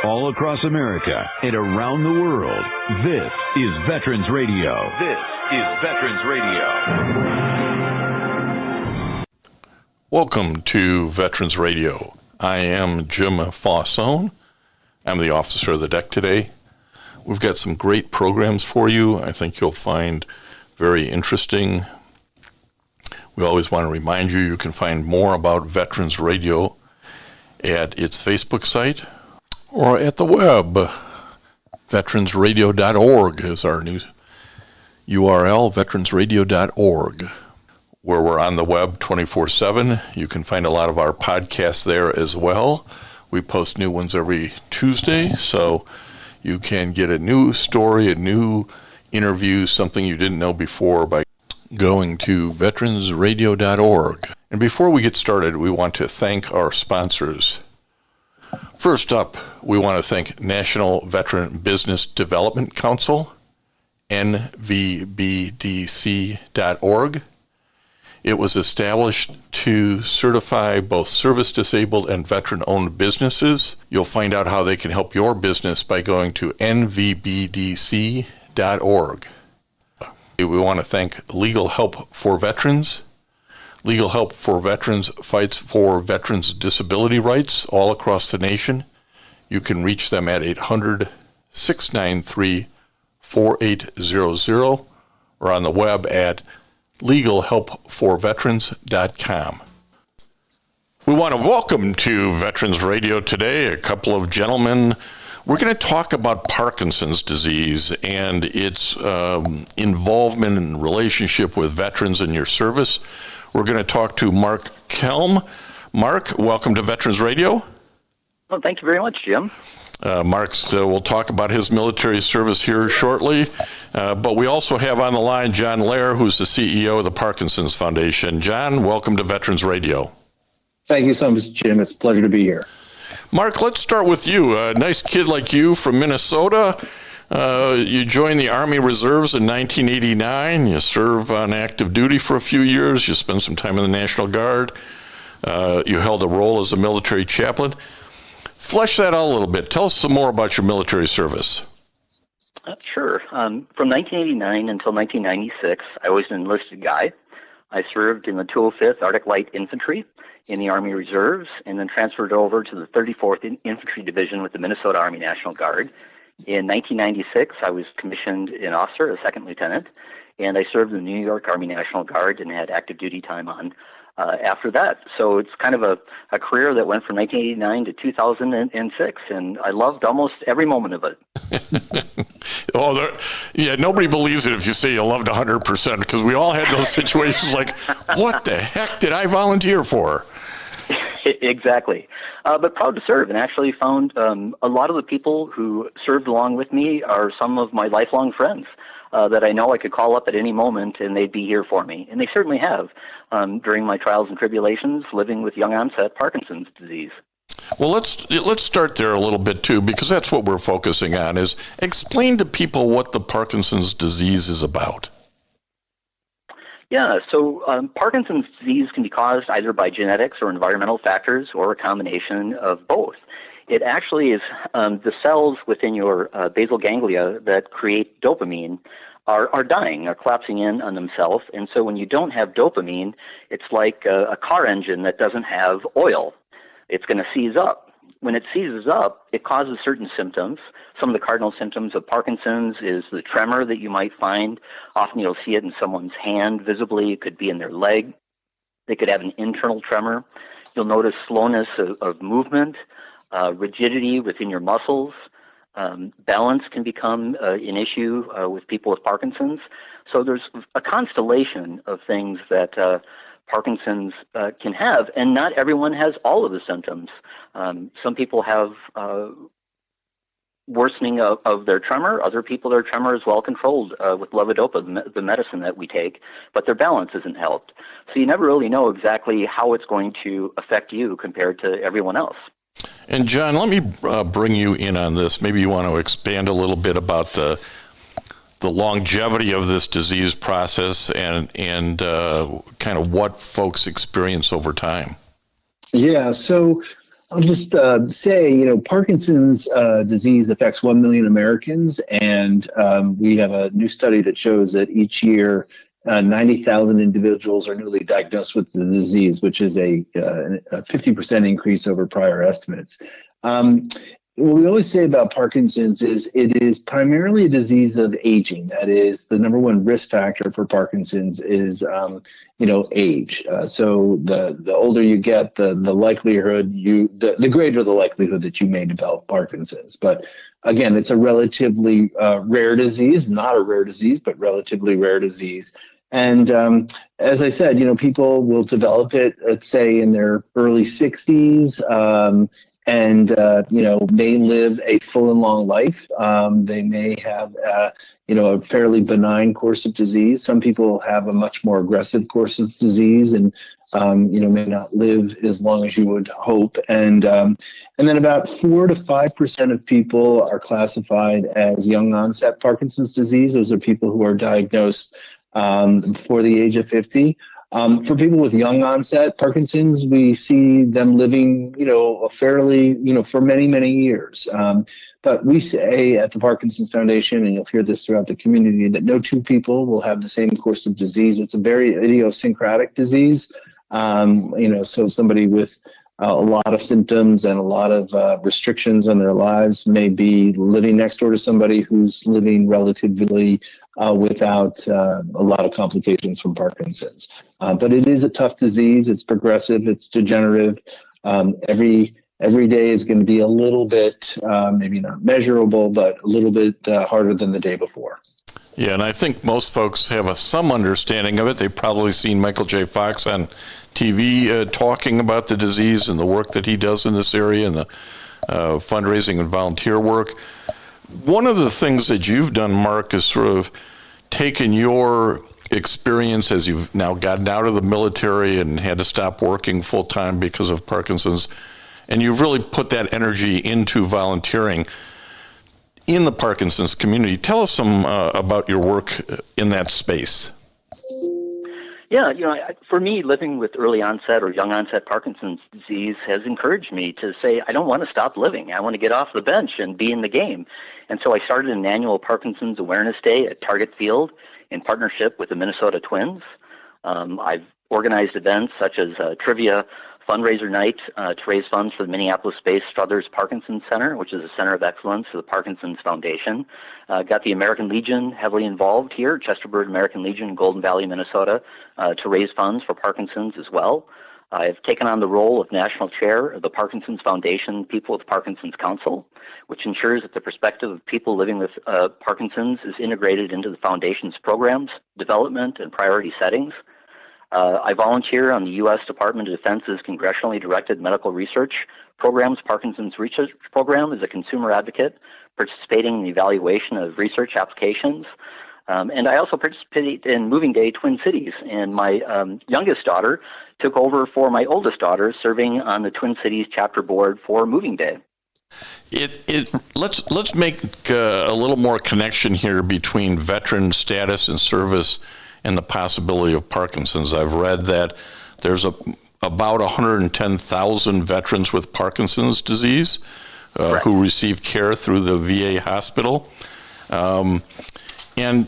all across America and around the world. This is Veterans Radio. This is Veterans Radio. Welcome to Veterans Radio. I am Jim Fausone. I'm the officer of the deck today. We've got some great programs for you. I think you'll find very interesting. We always want to remind you can find more about Veterans Radio at its Facebook site or at the web. Veteransradio.org is our new URL, veteransradio.org, where we're on the web 24/7. You can find a lot of our podcasts there as well. We post new ones every Tuesday, so you can get a new story, a new interview, something you didn't know before by going to veteransradio.org. And before we get started, we want to thank our sponsors. First up, we want to thank National Veteran Business Development Council, nvbdc.org. It was established to certify both service-disabled and veteran-owned businesses. You'll find out how they can help your business by going to nvbdc.org. We want to thank Legal Help for Veterans. Legal Help for Veterans fights for veterans' disability rights all across the nation. You can reach them at 800-693-4800 or on the web at legalhelpforveterans.com. We want to welcome to Veterans Radio today a couple of gentlemen. We're going to talk about Parkinson's disease and its involvement and relationship with veterans in your service. We're going to talk to Mark Kelm. Mark, welcome to Veterans Radio. Well, thank you very much, Jim. We'll talk about his military service here shortly. But we also have on the line John Lehr, who's the CEO of the Parkinson's Foundation. John, welcome to Veterans Radio. Thank you so much, Jim. It's a pleasure to be here. Mark, let's start with you. A nice kid like you from Minnesota. You joined the Army Reserves in 1989. You served on active duty for a few years. You spent some time in the National Guard. You held a role as a military chaplain. Flesh that out a little bit. Tell us some more about your military service. Sure. From 1989 until 1996, I was an enlisted guy. I served in the 205th Arctic Light Infantry in the Army Reserves and then transferred over to the 34th Infantry Division with the Minnesota Army National Guard. In 1996, I was commissioned an officer, a second lieutenant, and I served in the New York Army National Guard and had active duty time on after that. So it's kind of a career that went from 1989 to 2006, and I loved almost every moment of it. Nobody believes it if you say you loved 100%, because we all had those situations like, what the heck did I volunteer for? Exactly. But proud to serve, and actually found a lot of the people who served along with me are some of my lifelong friends that I know I could call up at any moment and they'd be here for me. And they certainly have during my trials and tribulations living with young onset Parkinson's disease. Well, let's start there a little bit too, because that's what we're focusing on, is explain to people what the Parkinson's disease is about. Yeah, so Parkinson's disease can be caused either by genetics or environmental factors or a combination of both. It actually is the cells within your basal ganglia that create dopamine are dying, are collapsing in on themselves. And so when you don't have dopamine, it's like a car engine that doesn't have oil. It's going to seize up. When it seizes up, it causes certain symptoms. Some of the cardinal symptoms of Parkinson's is the tremor that you might find. Often you'll see it in someone's hand visibly. It could be in their leg. They could have an internal tremor. You'll notice slowness of movement, rigidity within your muscles. Balance can become an issue with people with Parkinson's. So there's a constellation of things that Parkinson's can have, and not everyone has all of the symptoms. Some people have worsening of their tremor. Other people, their tremor is well controlled with levodopa, the medicine that we take, but their balance isn't helped. So you never really know exactly how it's going to affect you compared to everyone else. And John, let me bring you in on this. Maybe you want to expand a little bit about the longevity of this disease process and kind of what folks experience over time. Yeah, so I'll just say, Parkinson's disease affects 1 million Americans, and we have a new study that shows that each year 90,000 individuals are newly diagnosed with the disease, which is a 50% increase over prior estimates. What we always say about Parkinson's is it is primarily a disease of aging. That is, the number one risk factor for Parkinson's is, age. So the older you get, the likelihood the greater the likelihood that you may develop Parkinson's. But again, it's a relatively rare disease, not a rare disease, but relatively rare disease. And as I said, people will develop it, let's say, in their early 60s. And may live a full and long life. They may have, a fairly benign course of disease. Some people have a much more aggressive course of disease and, may not live as long as you would hope. And then about 4 to 5% of people are classified as young onset Parkinson's disease. Those are people who are diagnosed before the age of 50. For people with young onset Parkinson's, we see them living, for many, many years. But we say at the Parkinson's Foundation, and you'll hear this throughout the community, that no two people will have the same course of disease. It's a very idiosyncratic disease. So somebody with a lot of symptoms and a lot of restrictions on their lives may be living next door to somebody who's living relatively without a lot of complications from Parkinson's. But it is a tough disease. It's progressive. It's degenerative. Every day is going to be a little bit, maybe not measurable, but a little bit harder than the day before. Yeah, and I think most folks have some understanding of it. They've probably seen Michael J. Fox on TV talking about the disease and the work that he does in this area and the fundraising and volunteer work. One of the things that you've done, Mark, is sort of taken your experience as you've now gotten out of the military and had to stop working full time because of Parkinson's, and you've really put that energy into volunteering in the Parkinson's community. Tell us some about your work in that space. Yeah, for me, living with early onset or young onset Parkinson's disease has encouraged me to say, I don't want to stop living. I want to get off the bench and be in the game. And so I started an annual Parkinson's Awareness Day at Target Field in partnership with the Minnesota Twins. I've organized events such as trivia fundraiser night to raise funds for the Minneapolis-based Struthers Parkinson Center, which is a center of excellence for the Parkinson's Foundation. Got the American Legion heavily involved here, Chesterfield American Legion, Golden Valley, Minnesota, to raise funds for Parkinson's as well. I've taken on the role of National Chair of the Parkinson's Foundation People with Parkinson's Council, which ensures that the perspective of people living with Parkinson's is integrated into the Foundation's programs, development, and priority settings. I volunteer on the U.S. Department of Defense's congressionally directed medical research program's Parkinson's Research Program as a consumer advocate, participating in the evaluation of research applications. And I also participate in Moving Day Twin Cities, and my youngest daughter took over for my oldest daughter, serving on the Twin Cities chapter board for Moving Day. Let's make a little more connection here between veteran status and service and the possibility of Parkinson's. I've read that there's about 110,000 veterans with Parkinson's disease who receive care through the VA hospital. And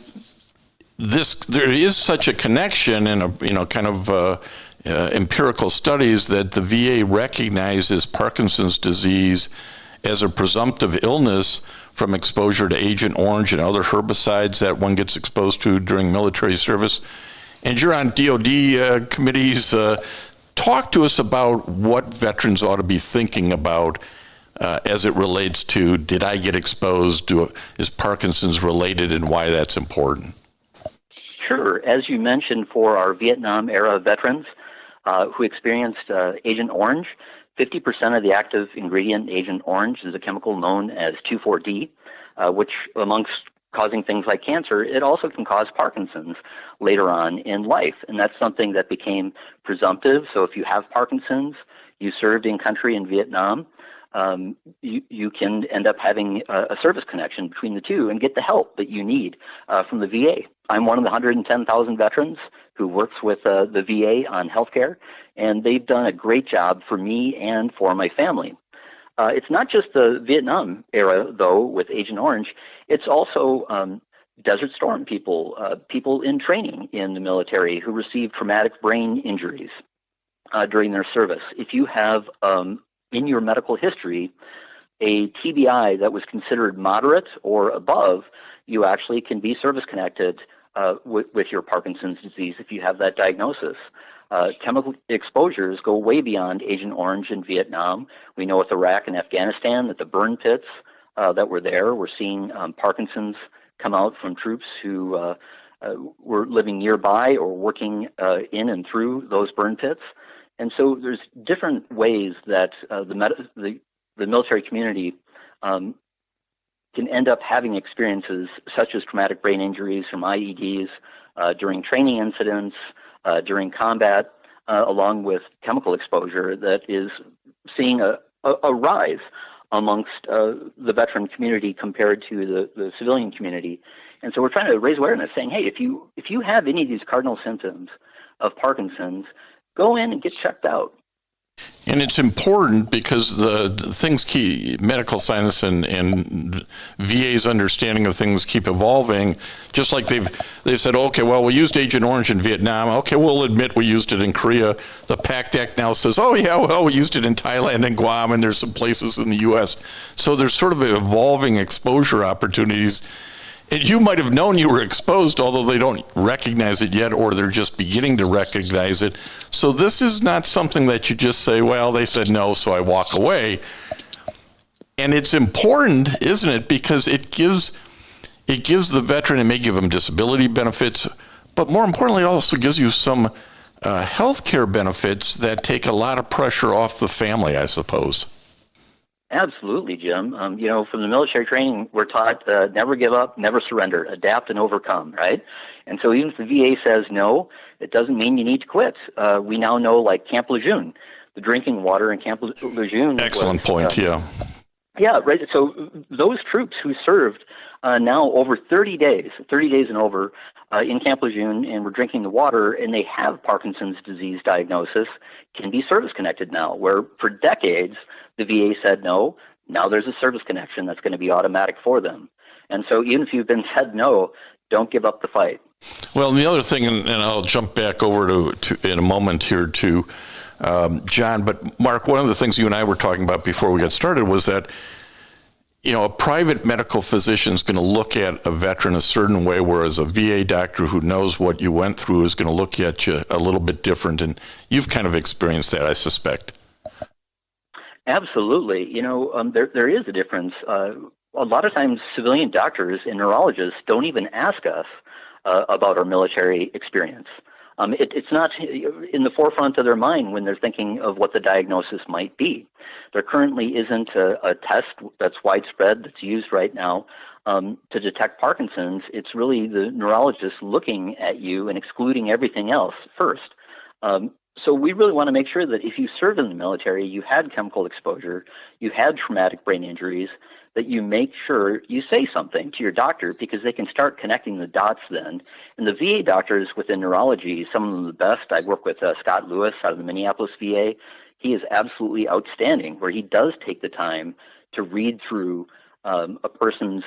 there is such a connection in empirical studies that the VA recognizes Parkinson's disease as a presumptive illness from exposure to Agent Orange and other herbicides that one gets exposed to during military service. And you're on DOD committees. Talk to us about what veterans ought to be thinking about as it relates to, did I get exposed? Is Parkinson's related, and why that's important? Sure. As you mentioned, for our Vietnam-era veterans who experienced Agent Orange, 50% of the active ingredient in Agent Orange is a chemical known as 2,4-D, which, amongst causing things like cancer, it also can cause Parkinson's later on in life. And that's something that became presumptive. So if you have Parkinson's, you served in country in Vietnam, you can end up having a service connection between the two and get the help that you need from the VA. I'm one of the 110,000 veterans who works with the VA on healthcare, and they've done a great job for me and for my family. It's not just the Vietnam era, though, with Agent Orange. It's also Desert Storm people, people in training in the military who received traumatic brain injuries during their service. If you have in your medical history a TBI that was considered moderate or above, you actually can be service-connected with your Parkinson's disease if you have that diagnosis. Chemical exposures go way beyond Agent Orange in Vietnam. We know with Iraq and Afghanistan that the burn pits that were there, we're seeing Parkinson's come out from troops who were living nearby or working in and through those burn pits. And so there's different ways that the military community can end up having experiences such as traumatic brain injuries from IEDs during training incidents, during combat, along with chemical exposure that is seeing a rise amongst the veteran community compared to the civilian community. And so we're trying to raise awareness saying, hey, if you have any of these cardinal symptoms of Parkinson's, go in and get checked out. And it's important because the things medical science and VA's understanding of things keep evolving. Just like they've said, okay, well, we used Agent Orange in Vietnam. Okay, we'll admit we used it in Korea. The PACT Act now says, oh yeah, well, we used it in Thailand and Guam, and there's some places in the U.S. So there's sort of evolving exposure opportunities. And you might have known you were exposed, although they don't recognize it yet, or they're just beginning to recognize it. So this is not something that you just say, well, they said no, so I walk away. And it's important, isn't it? Because it gives the veteran, it may give them disability benefits, but more importantly, it also gives you some health care benefits that take a lot of pressure off the family, I suppose. Absolutely, Jim. From the military training, we're taught never give up, never surrender, adapt and overcome, right? And so even if the VA says no, it doesn't mean you need to quit. We now know, like Camp Lejeune, the drinking water in Camp Lejeune. Excellent point, yeah. Yeah, right. So those troops who served now over 30 days and over in Camp Lejeune and were drinking the water, and they have Parkinson's disease diagnosis, can be service-connected now, where for decades the VA said no. Now there's a service connection that's going to be automatic for them. And so even if you've been said no, don't give up the fight. Well, and the other thing, and I'll jump back over to in a moment here to John, but Mark, one of the things you and I were talking about before we got started was that, a private medical physician is going to look at a veteran a certain way, whereas a VA doctor who knows what you went through is going to look at you a little bit different. And you've kind of experienced that, I suspect. Absolutely. There is a difference. A lot of times civilian doctors and neurologists don't even ask us about our military experience. It's not in the forefront of their mind when they're thinking of what the diagnosis might be. There currently isn't a test that's widespread that's used right now to detect Parkinson's. It's really the neurologist looking at you and excluding everything else first. So we really want to make sure that if you served in the military, you had chemical exposure, you had traumatic brain injuries, that you make sure you say something to your doctor, because they can start connecting the dots then. And the VA doctors within neurology, some of them the best. I work with Scott Lewis out of the Minneapolis VA. He is absolutely outstanding, where he does take the time to read through a person's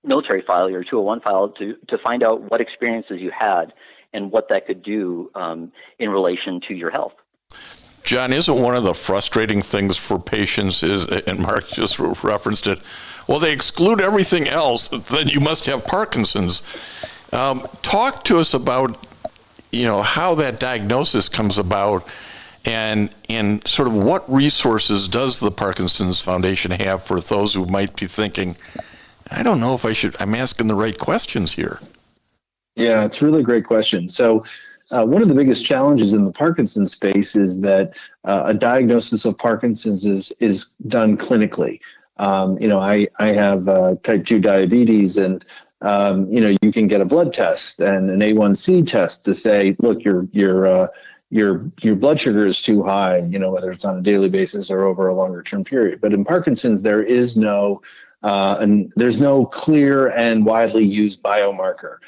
military file, your 201 file, to find out what experiences you had and what that could do in relation to your health. John, isn't one of the frustrating things for patients and Mark just referenced it, well, they exclude everything else, then you must have Parkinson's. Talk to us about, how that diagnosis comes about and sort of what resources does the Parkinson's Foundation have for those who might be thinking, I don't know if I'm asking the right questions here. Yeah, it's a really great question. So one of the biggest challenges in the Parkinson's space is that a diagnosis of Parkinson's is done clinically. I have type 2 diabetes, and you can get a blood test and an A1C test to say, look, your blood sugar is too high, whether it's on a daily basis or over a longer term period. But in Parkinson's, there is no and there's no clear and widely used biomarker.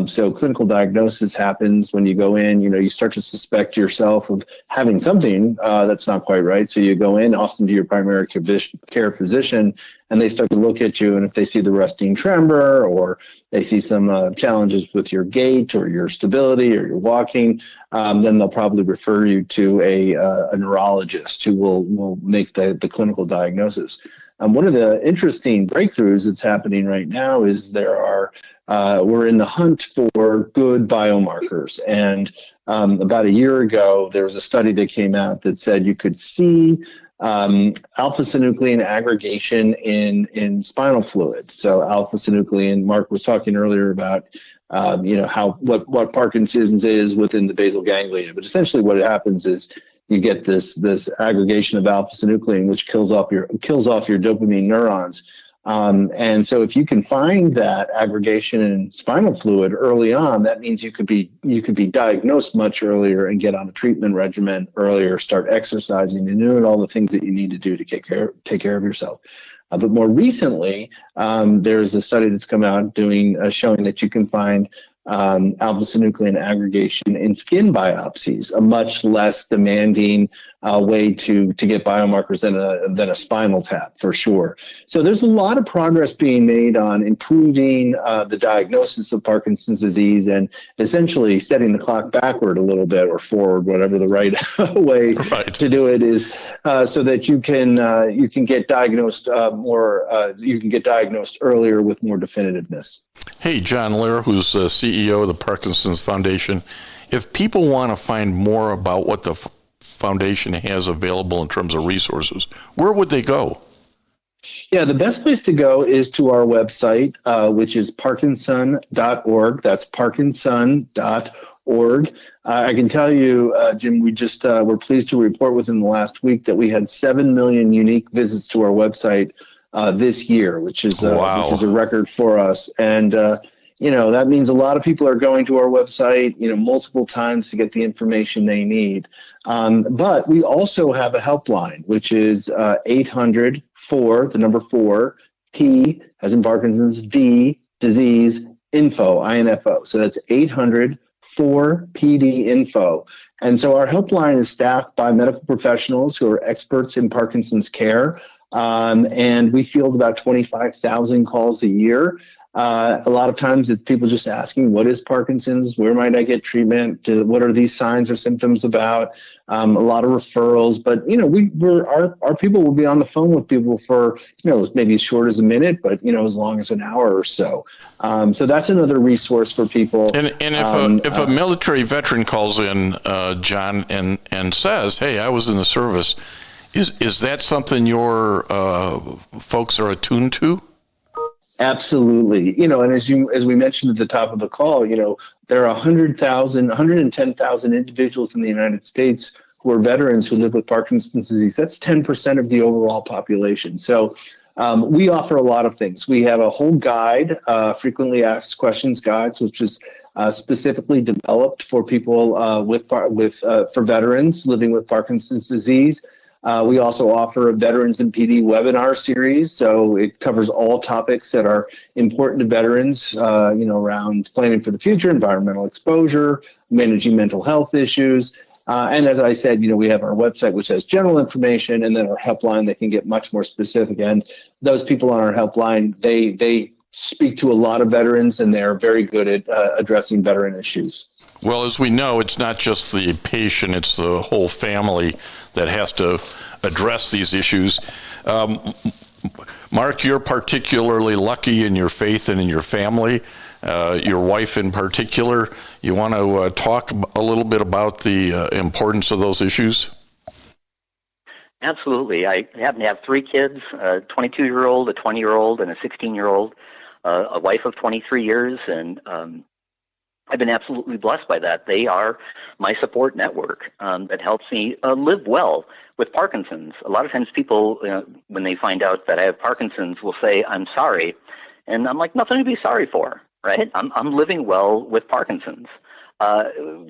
So clinical diagnosis happens when you go in, you start to suspect yourself of having something that's not quite right. So you go in often to your primary care physician, and they start to look at you. And if they see the resting tremor, or they see some challenges with your gait or your stability or your walking, then they'll probably refer you to a neurologist who will make the clinical diagnosis. One of the interesting breakthroughs that's happening right now is we're in the hunt for good biomarkers. And about a year ago, there was a study that came out that said you could see alpha-synuclein aggregation in spinal fluid. So alpha-synuclein, Mark was talking earlier about what Parkinson's is within the basal ganglia. But essentially what happens is you get this aggregation of alpha-synuclein, which kills off your dopamine neurons. And so if you can find that aggregation in spinal fluid early on, that means you could be diagnosed much earlier and get on a treatment regimen earlier, start exercising and doing all the things that you need to do to take care of yourself. But more recently, there's a study that's come out showing that you can find alpha-synuclein aggregation in skin biopsies, a much less demanding way to get biomarkers than a spinal tap, for sure. So there's a lot of progress being made on improving the diagnosis of Parkinson's disease and essentially setting the clock backward a little bit, or forward, whatever the right way to do it is, so that you can get diagnosed you can get diagnosed earlier with more definitiveness. Hey, John Lehr, who's CEO of the Parkinson's Foundation. If people want to find more about what the foundation has available in terms of resources, where would they go? Yeah, the best place to go is to our website, which is parkinson.org. That's parkinson.org. I can tell you, Jim, we're pleased to report within the last week that we had 7 million unique visits to our website this year, which is a record for us. And that means a lot of people are going to our website, multiple times to get the information they need. But we also have a helpline, which is 800-4, P as in Parkinson's, D, disease, info, INFO. So that's 800-4PD-info. And so our helpline is staffed by medical professionals who are experts in Parkinson's care. And we field about 25,000 calls a year. A lot of times it's people just asking, what is Parkinson's? Where might I get treatment? What are these signs or symptoms about? A lot of referrals, but our people will be on the phone with people for maybe as short as a minute, but as long as an hour or so. So that's another resource for people. And if a military veteran calls in, John, and says, "Hey, I was in the service," is that something your folks are attuned to? Absolutely. And as we mentioned at the top of the call, there are 110,000 individuals in the United States who are veterans who live with Parkinson's disease. That's 10% of the overall population. So we offer a lot of things. We have a whole guide, frequently asked questions guides, which is specifically developed for people for veterans living with Parkinson's disease. We also offer a Veterans and PD webinar series, so it covers all topics that are important to veterans, around planning for the future, environmental exposure, managing mental health issues. And as I said, we have our website, which has general information, and then our helpline that can get much more specific. And those people on our helpline, they speak to a lot of veterans, and they're very good at addressing veteran issues. Well, as we know, it's not just the patient, it's the whole family that has to address these issues. Mark, you're particularly lucky in your faith and in your family, your wife in particular. You want to talk a little bit about the importance of those issues? Absolutely. I happen to have 3 kids, a 22-year-old, a 20-year-old, and a 16-year-old, a wife of 23 years, and I've been absolutely blessed by that. They are my support network that helps me live well with Parkinson's. A lot of times people, when they find out that I have Parkinson's, will say, "I'm sorry." And I'm like, nothing to be sorry for, right? I'm living well with Parkinson's.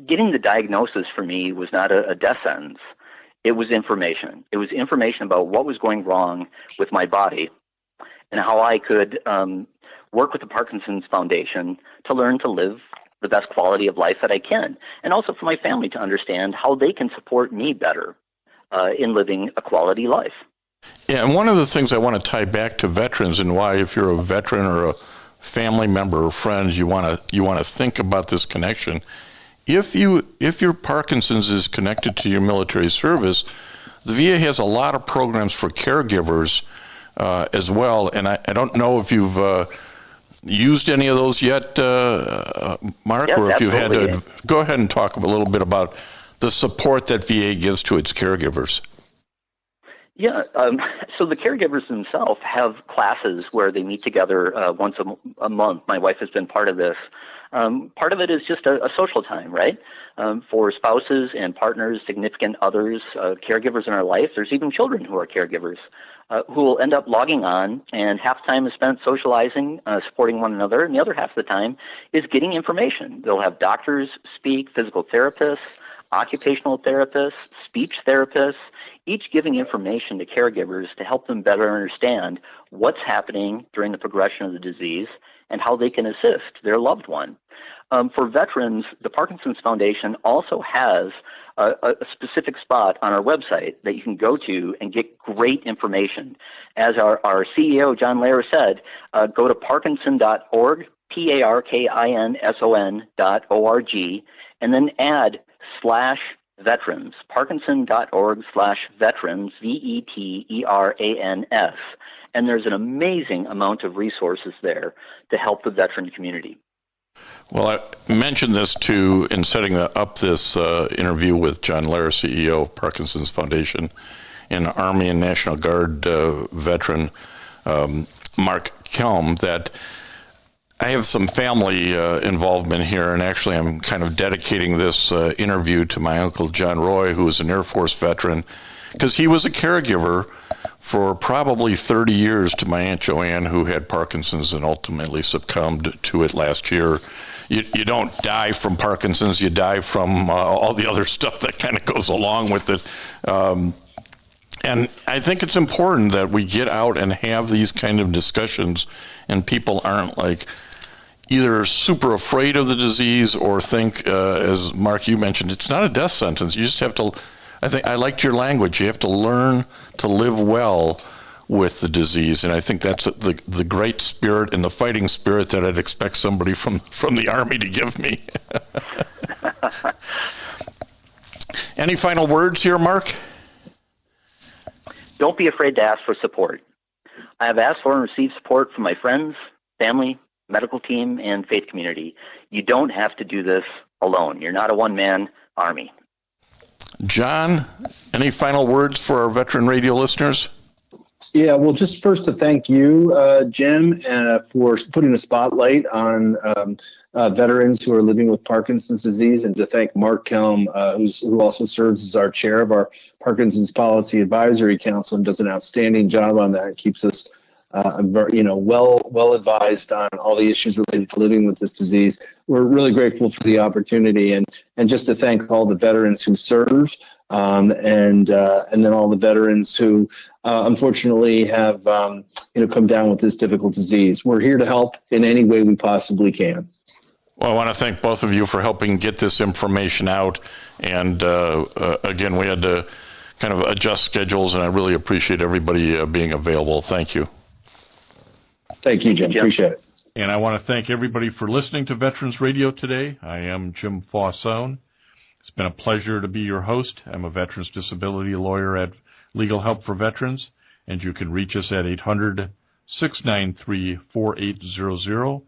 Getting the diagnosis for me was not a death sentence. It was information. It was information about what was going wrong with my body. and how I could work with the Parkinson's Foundation to learn to live the best quality of life that I can, and also for my family to understand how they can support me better in living a quality life. Yeah, and one of the things I want to tie back to veterans, and why, if you're a veteran or a family member or friend, you want to think about this connection. If your Parkinson's is connected to your military service, the VA has a lot of programs for caregivers as well. And I don't know if you've used any of those yet, Mark, yes, or if you've had absolutely. to go ahead and talk a little bit about the support that VA gives to its caregivers. Yeah, so the caregivers themselves have classes where they meet together once a month. My wife has been part of this. Part of it is just a social time, right? For spouses and partners, significant others, caregivers in our life. There's even children who are caregivers who will end up logging on, and half the time is spent socializing, supporting one another, and the other half of the time is getting information. They'll have doctors speak, physical therapists, occupational therapists, speech therapists, each giving information to caregivers to help them better understand what's happening during the progression of the disease and how they can assist their loved one. For veterans, the Parkinson's Foundation also has a specific spot on our website that you can go to and get great information. As our CEO, John Lehr, said, go to parkinson.org, parkinson.org, and then add /veterans, parkinson.org/veterans, VETERANS. And there's an amazing amount of resources there to help the veteran community. Well, I mentioned this too in setting up this interview with John Lehr, CEO of Parkinson's Foundation, and Army and National Guard veteran Mark Kelm, that I have some family involvement here, and actually I'm kind of dedicating this interview to my uncle John Roy, who is an Air Force veteran, because he was a caregiver for probably 30 years to my Aunt Joanne, who had Parkinson's and ultimately succumbed to it last year. You don't die from Parkinson's, you die from all the other stuff that kind of goes along with it. And I think it's important that we get out and have these kind of discussions, and people aren't like either super afraid of the disease or think, as Mark, you mentioned, it's not a death sentence. You just have to, I think I liked your language, you have to learn to live well with the disease. And I think that's the great spirit and the fighting spirit that I'd expect somebody from the Army to give me. Any final words here, Mark? Don't be afraid to ask for support. I have asked for and received support from my friends, family, medical team, and faith community. You don't have to do this alone. You're not a one-man army. John, any final words for our Veteran Radio listeners? Yeah, well, just first to thank you, Jim, for putting a spotlight on veterans who are living with Parkinson's disease, and to thank Mark Kelm, who also serves as our chair of our Parkinson's Policy Advisory Council and does an outstanding job on that. It keeps us well advised on all the issues related to living with this disease. We're really grateful for the opportunity, and just to thank all the veterans who served, and then all the veterans who unfortunately have come down with this difficult disease. We're here to help in any way we possibly can. Well, I want to thank both of you for helping get this information out, and again, we had to kind of adjust schedules, and I really appreciate everybody being available. Thank you. Thank you, Jim. Appreciate it. And I want to thank everybody for listening to Veterans Radio today. I am Jim Fausone. It's been a pleasure to be your host. I'm a veterans disability lawyer at Legal Help for Veterans, and you can reach us at 800-693-4800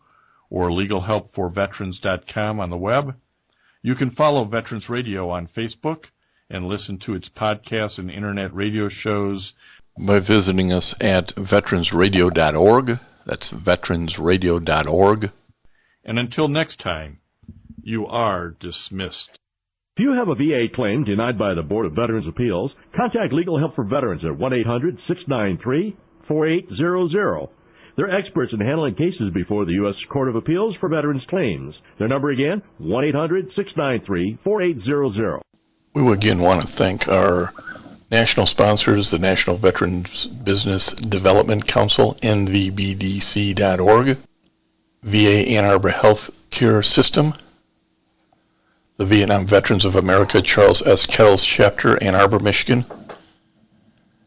or legalhelpforveterans.com on the web. You can follow Veterans Radio on Facebook and listen to its podcasts and internet radio shows by visiting us at veteransradio.org. That's veteransradio.org. And until next time, you are dismissed. If you have a VA claim denied by the Board of Veterans' Appeals, contact Legal Help for Veterans at 1-800-693-4800. They're experts in handling cases before the U.S. Court of Appeals for Veterans Claims. Their number again, 1-800-693-4800. We again want to thank our National sponsors, the National Veterans Business Development Council, nvbdc.org, VA Ann Arbor Health Care System, the Vietnam Veterans of America Charles S. Kettles Chapter, Ann Arbor, Michigan,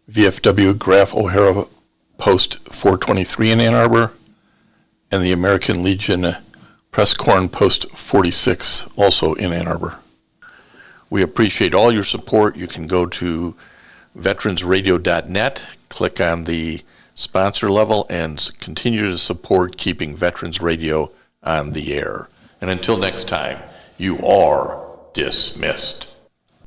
VFW Graf O'Hara Post 423 in Ann Arbor, and the American Legion Press Corn Post 46, also in Ann Arbor. We appreciate all your support. You can go to veteransradio.net, click on the sponsor level, and continue to support keeping Veterans Radio on the air. And until next time, you are dismissed.